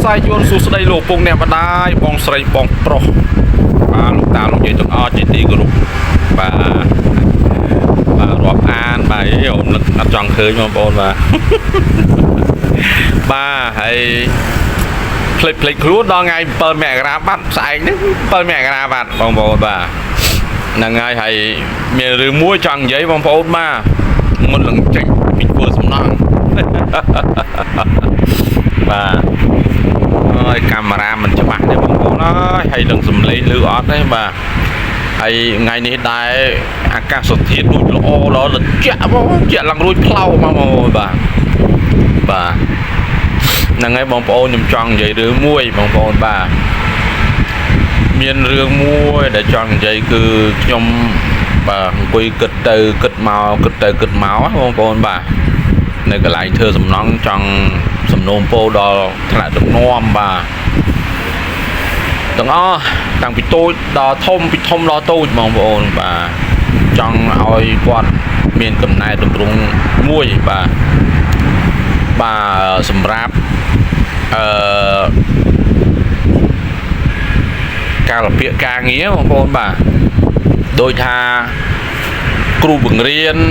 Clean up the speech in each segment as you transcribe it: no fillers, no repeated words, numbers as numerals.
Sai chuan su sdai lo pung nè badai bong srai bong pro lục ta lục vậy từng o chỉ đi group và rọp an bà ấy ổn lực đặt tròn khơi mà bồn ba hay click luôn đó ngay bờ mẹ ra bắt sai đấy bờ mẹ ra bắt bong bồn bà là ngay hay mẹ rư mua tròn giấy bong bồn mà một lần chạy mình vừa xuống non và camera mình cho bạn để bóng bóng nó hay đừng dùm lấy lưu ót đấy mà hay ngày này đại ca sốt thiết đuôi lỗ đó là chạy lăng đuôi plau mà bà là ngay bóng bóng nhầm tròn vậy đứa muôi bóng bóng bà miền rương muôi để tròn vậy cứ nhom bà quy kịch từ kịch máu bóng bóng bà này cái lại thưa dùm nón trong sầm nôm po đò lại được nom bà từng đang bị tôi đò thông lo tôi mong bộ bà trong oi quạt miền cầm này được rung muôi bà sầm ráp ca là việc ca nghĩa mong bộ bà đôi tha cรูbừng riêng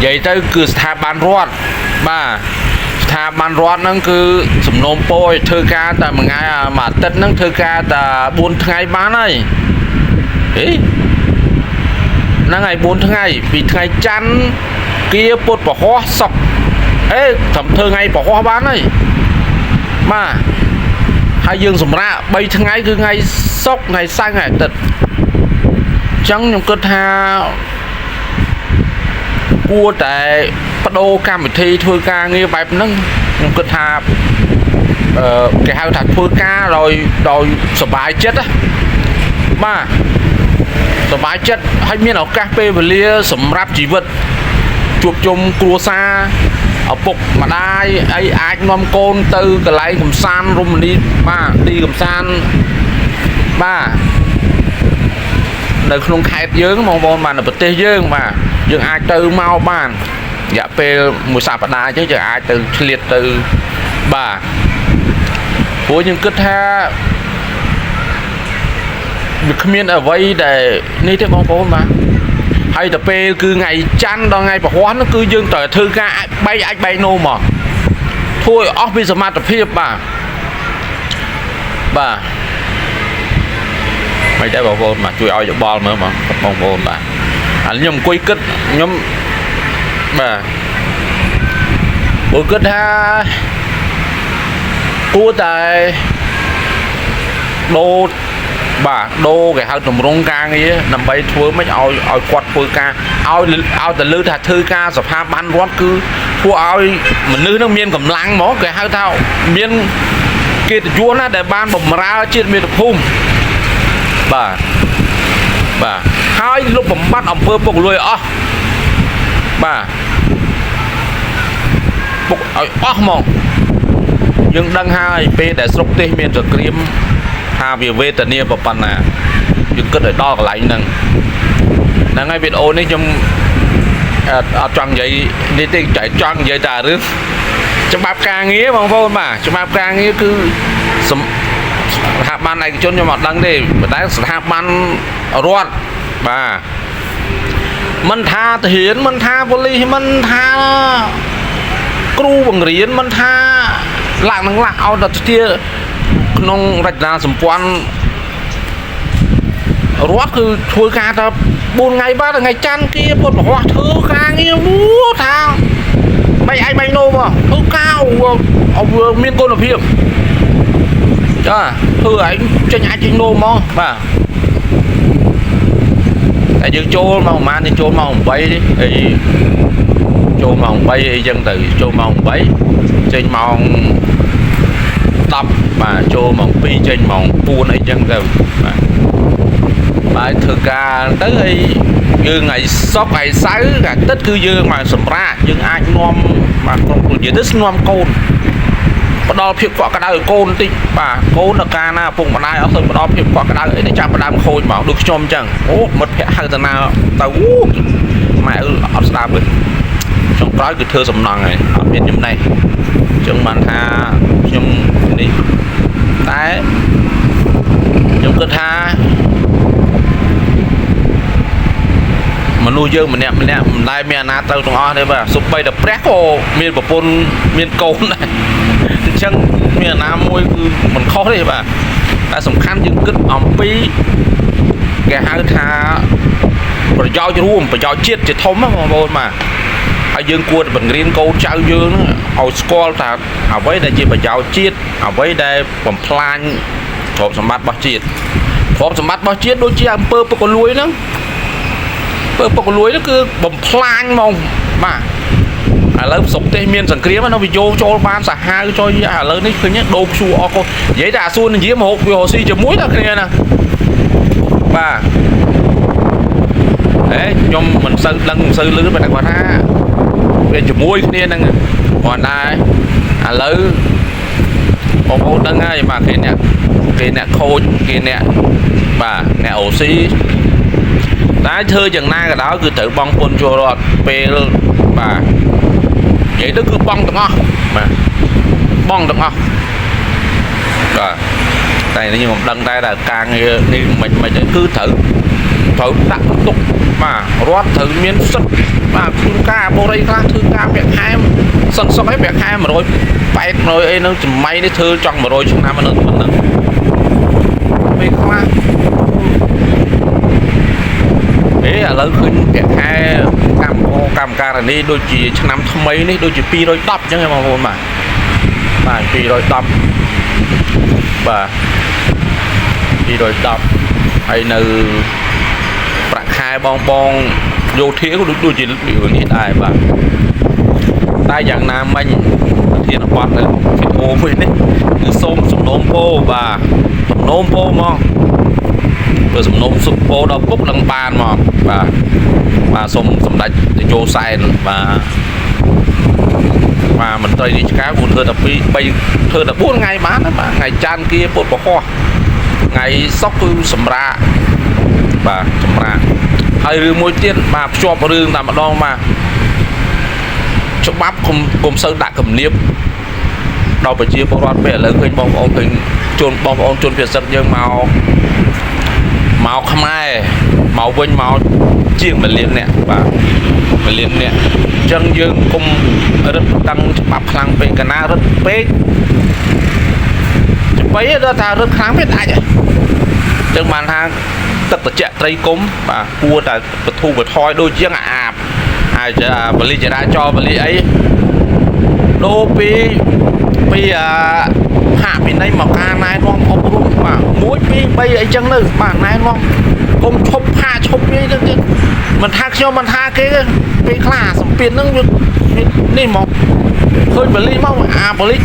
vậy tới cứ tha ban rót bà tha ban rót nó cứ sầm nôm poi thơ ca tại một ngày mà tết nó thơ ca tại 4 ngày bán này ấy nó ngày 4 ngày vì ngày chăn kia bột bỏ hoa sọc ấy thầm thơ ngày bỏ hoa bán này mà hai dương sầm ra 7 ngày cứ ngày sọc ngày xanh ngày tết chẳng nhung cơ tha cua tại bắt đầu cam thi thôi ca nghe bài nâng cực thà cái hai thật thôi ca rồi sờ bài chết á mà sờ bài chết hay miếng ở cà phê và lia sầm ráp chỉ vật chuột chung cua xa ở bục mà đai ai nom côn từ cái lấy cầm san rồi mình đi cầm san ba đời không khai dướng mong mong mà là bật tê dướng mà dừng ai từ mau bàn dạ pe mùa sạp đá chứ chẳng ai từ liệt từ bà của những kết ha việc miên ở vây để ní thế mong phố mà hay là pe cứ ngày chăn đó ngày bỏ hóa nó cứ dương trời thư ca bay anh bay nô mà thôi office mà tập hiệp bà mấy trái bảo vô mà chui oi được ball nữa mà bong vô bà nhóm quay kết nhóm bà bữa kết ha cua tại đô bà đô cái hai tầm rong caงี้nằm bay thua mấy oi quạt phơi ca oi từ lư thà thư ca sập ha ban rót cứ thua oi mình lư nó miên cầm lăng mó cái hai thao miên kia từ chúa nó để ban bầm ra trên miền phum bà hai lúc bấm bắt ông phơi bốc lùi bà bốc mong nhưng đăng hai p để sốc tê miền trực kiếm hà về về tận nia bập nè nhưng cứ để đo lại nè ngay video này trong tròn vậy đi tiền chạy tròn vậy ta rước trong bắp ca nghĩa bằng vô mà trong bắp ca nghĩa cứ hạ ban này chôn cho một đăng đi mà hạ ban rót bà mình tha hiến mình tha vô ly mình tha cru bằng riêng mình tha lạc năng lạc ao đặt kia nông rạch ra sầm quan rótคือthôi ca ta 4 ngày 3 ngày chăn kia một hoa thứ ca nghe múa thang bay ai bay nô mà thứ cao ông miên côn ở phía cho thư ấy cho nhà chính nô mà bà tại dương chôn mà man thì chôn mà không bay đi thì chôn mà không bay dân từ chôn mà không bay trên mong tập mà chôn mà pi trên mong buôn ấy dân từ bài thực ca tới đây dương ngày sóc ngày sáu cả tết cứ dương mà sầm ra dương ai nom mà không gì tết nom côn bắt đầu phiền quạ cái đau côn tí bà côn là ca na phùng mà nay ở từng bắt đầu phiền quạ cái đau để chạm vào đam khôi mà được chôm chẳng mất phẹ hai tờ nào tao mẹ ở đam rồi trong cái thưa sầm nòng này ở bên trong này ចឹងបានថាខ្ញុំនេះតែខ្ញុំគិតថាមនុស្សយើងម្នាក់មិនដែលមានអាណាត្រូវទាំងអស់ទេបាទសូម្បីតែព្រះក៏មានប្រពន្ធមានកូនដែរអញ្ចឹងមានអាណាមួយគឺមិនខុសទេបាទតែសំខាន់យើងគិតអំពីគេហៅថាប្រយោជន៍រួមប្រយោជន៍ជាតិជាធំបងប្អូនបាទហើយយើងគួរតែបង្រៀនកូនចៅយើងឲ្យស្គាល់ថាអ្វីដែលជាប្រយោជន៍ជាតិអ្វីដែលបំផ្លាញទ្រព្យសម្បត្តិរបស់ជាតិទ្រព្យសម្បត្តិរបស់ជាតិដូចជាអំពើពុករលួយហ្នឹងពុករលួយហ្នឹងគឺបំផ្លាញហ្មងបាទឥឡូវស្រុកទេសមានសង្គ្រាមនៅវាយកចូលបានសាហាវចុយឥឡូវនេះឃើញដូរខ្ជួអស់កូននិយាយតែអាសួននិយាយមកវារស់ស៊ីជាមួយដល់គ្នាណាបាទខ្ញុំមិនសូវដឹងមិនសូវលឺតែគាត់ថាវាជាមួយគ្នាហ្នឹងគាត់ដែរឥឡូវបងប្អូនដឹងហើយបាទគេអ្នកខូចគេអ្នកបាទអ្នកអូស៊ីតែធ្វើយ៉ាងណាក៏ដោយគឺត្រូវបង់ពន្ធចូលរដ្ឋពេលបាទនិយាយទៅគឺបង់ទាំងអស់បាទបង់ទាំងអស់បាទតែនេះខ្ញុំមិនដឹងតែការងារនេះមិនគឺត្រូវដាក់ទុកបាទរដ្ឋត្រូវមានសិទ្ធិបាទធ្វើការបរិយាខ្លះធ្វើការពាក់ខែសុកអីពាក់ខែ180 100អីនឹងសម័យនេះធ្វើចង់100ឆ្នាំហ្នឹងប៉ុណ្ណឹងពេលខ្លះឥឡូវឃើញពាក់ខែកម្មការនីដូចជាឆ្នាំថ្មីនេះដូចជា210អញ្ចឹងបងប្អូនបាទ210បាទ210ហើយនៅប្រាក់ខែបងយោធាក៏ដូចជានេះដែរបាទតែយ៉ាងណាមិញធានបត់នៅវីដេអូមួយនេះគឺសូមសំណូមពរបាទសំណូមពរមកបើសំណូមសុំពរដល់ពុកនឹងបានមកបាទសូមសម្ដេចតេជោសែនបាទមន្ត្រីរាជការគួរធ្វើតែ2 3ធ្វើតែ4ថ្ងៃបានបាទថ្ងៃច័ន្ទគៀពុទ្ធពហោះថ្ងៃសុក្រគឺសម្រាកបាទសម្រាកហើយរឿងមួយទៀតបាទភ្ជាប់រឿងតែម្ដងបាទច្បាប់គុំសូវដាក់គំនាបដល់ប្រជាពលរដ្ឋពេលឥឡូវឃើញបងប្អូនឃើញបងប្អូនជនភាគតិចយើងមកខ្មែរមកវិញមកជាង1 លានអ្នកបាទ1 លានអ្នកអញ្ចឹងយើងគុំរឹតតាំងច្បាប់ខ្លាំងពេកកណារឹតពេកដើម្បីដល់ថារឹតខ្លាំងពេកអាចអញ្ចឹងបានថាទឹកត្រជាក់ត្រីគុំបាទគួរតែបធូរបថយដូចជាងអាបហើយបលិចរាចរបលិអីដូរពីហាក់ពីនៃមកការណែនាំអប់រំបាទ1 2 3អីចឹងទៅបាទណែនាំគុំឈប់ផាឈប់នេះទៅទៀតមិនថាខ្ញុំមិនថាគេពេលខ្លះសម្ពាធហ្នឹងនេះមកឃើញបលិមកបលិ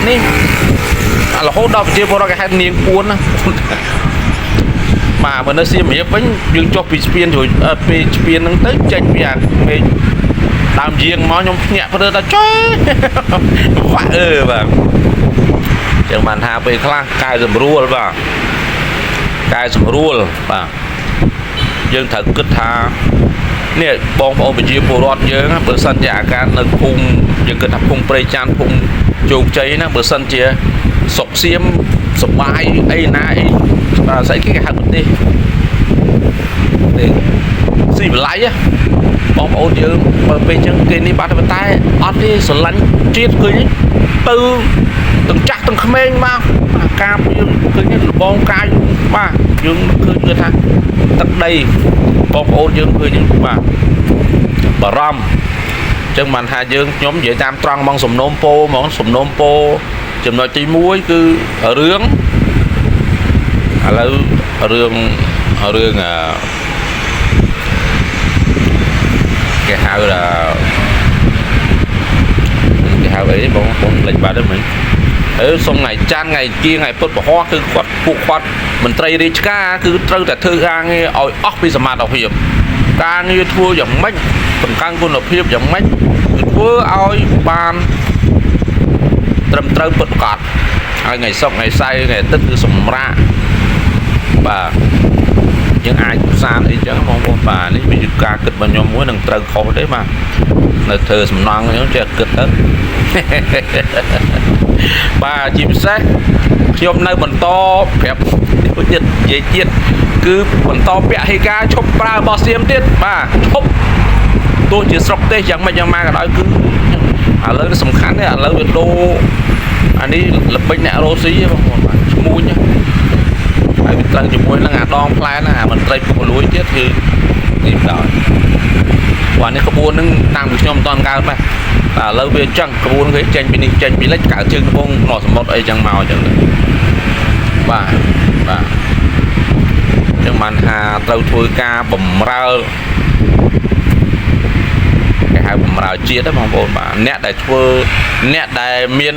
នេះរហូតដល់ប្រជាពលរដ្ឋគេហៅនាងពួនណាបាទបើនៅសៀមរាបវិញយើងចុះពីស្ពានរួចពីស្ពានហ្នឹងទៅចេញពីអាមេដើមយាងមកខ្ញុំភ្ញាក់ព្រឺថាចុយវ៉ាបាទចឹងបានថាពេលខ្លះកែសម្រួលបាទយើងត្រូវគិតថានេះបងប្អូនប្រជាពលរដ្ឋយើងបើសិនជាអាការនៅភូមិយើងគិតថាភូមិព្រៃច័ន្ទភូមិជោគជ័យណាបើសិនជាសុកសៀមសបាយអីណាអីស្អីគេហៅប្រទេសស៊ីវិល័យបងប្អូនយើងបើពេលចឹងគេនេះបាត់តែអត់ទេស្រឡាញ់ជាតិឃើញទៅទាំងចាស់ទាំងក្មេងមកអាការយើងឃើញលបងកាយបាទយើងឃើញថាទឹកដីបងប្អូនយើងឃើញបាទបារម្ភចឹងបានថាខ្ញុំនិយាយតាមត្រង់មកសំណូមពរហ្មងសំណូមពរចំណុចទី1គឺរឿងឥឡូវរឿងគេហៅអីបងលេចបាត់ទៅមិញសុំថ្ងៃច័ន្ទថ្ងៃគៀងថ្ងៃពុទ្ធពហោះគឺពួកគាត់មន្ត្រីរាជការគឺត្រូវតែធ្វើការងារឲ្យអស់ពីសមត្ថភាពការងារធ្វើយ៉ាងម៉េចបង្កើនគុណភាពយ៉ាងម៉េចគឺធ្វើឲ្យបានត្រឹមត្រូវពិតប្រាកដហើយថ្ងៃសុក្រថ្ងៃសៅរ៍ថ្ងៃអាទិត្យគឺសម្រាកបាទយើងអាចផ្សារអីចឹងបងប្អូនបាទនេះវាជាការគិតរបស់ខ្ញុំមួយនឹងត្រូវខុសទេបាទនៅធ្វើសំណងខ្ញុំចេះគិតទៅ បាទជាពិសេសខ្ញុំនៅបន្តប្រាប់ទៀតនិយាយទៀតគឺបន្តពហិការឈប់ប្រើរបស់សៀមទៀតបាទឈប់ទោះជាស្រុកទេសយ៉ាងម៉េចយ៉ាងម៉ាក៏ដោយគឺឥឡូវសំខាន់ទេឥឡូវវាដូរអានេះល្បិចអ្នករ៉ូស៊ីបងប្អូនបាទឈ្មោះហើយវាត្រូវជាមួយនឹងអាដងផ្លែហ្នឹងអាមន្ត្រីពុកលួយទៀតគឺនេះដល់បាទនេះក្បួនហ្នឹងតាំងពីខ្ញុំមិនតាន់កើតដែរតែឥឡូវវាអញ្ចឹងក្បួនគេចេញពីនេះចេញពីលិចកើតជើងត្បូងនរសមុទ្រអីចឹងមកអញ្ចឹងបាទបាទអញ្ចឹងបានថាត្រូវធ្វើការបំរើគេហៅបំរើជាតិហ្នឹងបងប្អូនបាទអ្នកដែលធ្វើអ្នកដែលមាន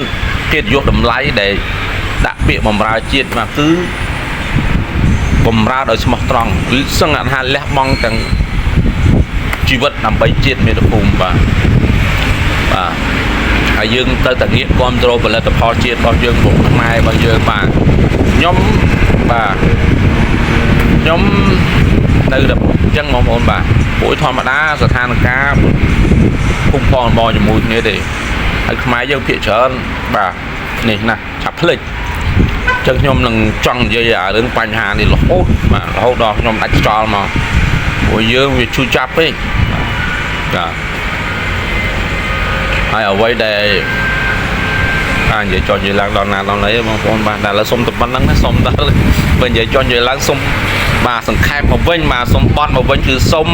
កិត្តិយសតម្លៃដែលដាក់ពាក្យបំរើជាតិមកគឺបំរើដោយស្មោះត្រង់សឹងថាលះបង់ទាំងជីវិតដើម្បីជាតិមាតុភូមិបាទបាទហើយយើងទៅតែងាកគ្រប់គ្រងផលិតផលជាតិរបស់យើងvùngខ្មែររបស់យើងបាទខ្ញុំបាទខ្ញុំនៅតែអញ្ចឹងបងប្អូនបាទពួកធម្មតាស្ថានភាពភូមិផងបងជាមួយគ្នាទេហើយខ្មែរយើងភាគច្រើនបាទនេះណាឆាប់ភ្លេចអញ្ចឹងខ្ញុំនឹងចង់និយាយរឿងបញ្ហានេះរហូតបាទរហូតដល់ខ្ញុំដាច់ខ្យល់មកពួកយើងវាឈឺចាប់ពេកបាទហើយអ្វីដែលនិយាយចុះនិយាយឡើងដល់ណាដល់ណីបងប្អូនបាទតែឥឡូវសុំតែប៉ុណ្្នឹងណាសុំតែបើនិយាយចុះនិយាយឡើងសុំបាទសង្ខេបមកវិញបាទសុំបត់មកវិញគឺសុំ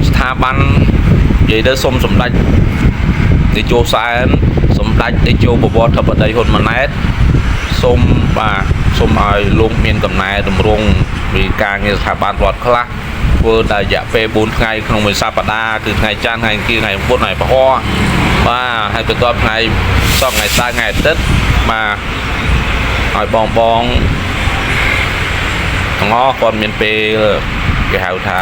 ស្ថាប័ននិយាយទៅសុំសម្ដេចនាយកសែនសម្ដេចនាយកបវរធិបតីហ៊ុនម៉ាណែតសូមបាទសូមឲ្យលោកមានកំណែតម្រង់ពីការងារស្ថាប័នរដ្ឋខ្លះធ្វើតែរយៈពេល4ថ្ងៃក្នុងមួយសប្តាហ៍គឺថ្ងៃច័ន្ទថ្ងៃអង្គារថ្ងៃពុធថ្ងៃពហុបាទហើយបន្ទាប់ថ្ងៃសប្តាហ៍ថ្ងៃសៅរ៍ថ្ងៃអាទិត្យបាទឲ្យបងទាំងអស់គាត់មានពេលគេហៅថា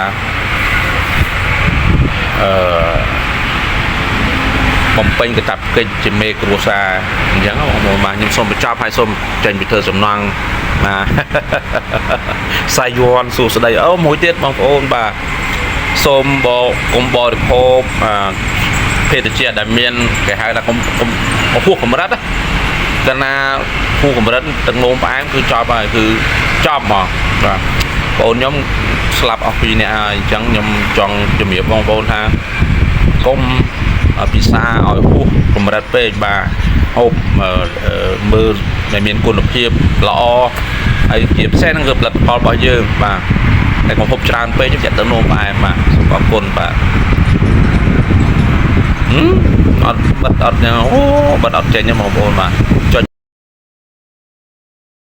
បំពេញកាតព្វកិច្ចជាមេគ្រួសារអញ្ចឹងបងប្អូនបាទខ្ញុំសូមបញ្ចប់ហើយសូមចេញពីធ្វើសំណងបាទសាយ័នសួស្ដីអូមួយទៀតបងប្អូនបាទសូមកុំបរិភោគភេទជ្ជៈដែលមានគេហៅថាកុំហួសកម្រិតកាលណាហួសកម្រិតទឹកនោមផ្អែមគឺចប់ហើយគឺចប់មកបាទបងប្អូនខ្ញុំស្លាប់អស់2នាក់ហើយអញ្ចឹងខ្ញុំចង់ជំរាបបងប្អូនថាកុំពិសាឲ្យហួសកម្រិតពេកបាទហូបមើលដែលមានគុណភាពល្អហើយជាពិសេសនឹងគឺផលិតផលរបស់យើងបាទតែកុំហូបច្រើនពេកខ្ញុំចាក់ទៅនោមផ្អែមបាទសូមអរគុណបាទអត់បិទអត់ចឹងអូបិទអត់ចេញទេបងប្អូនបាទចុច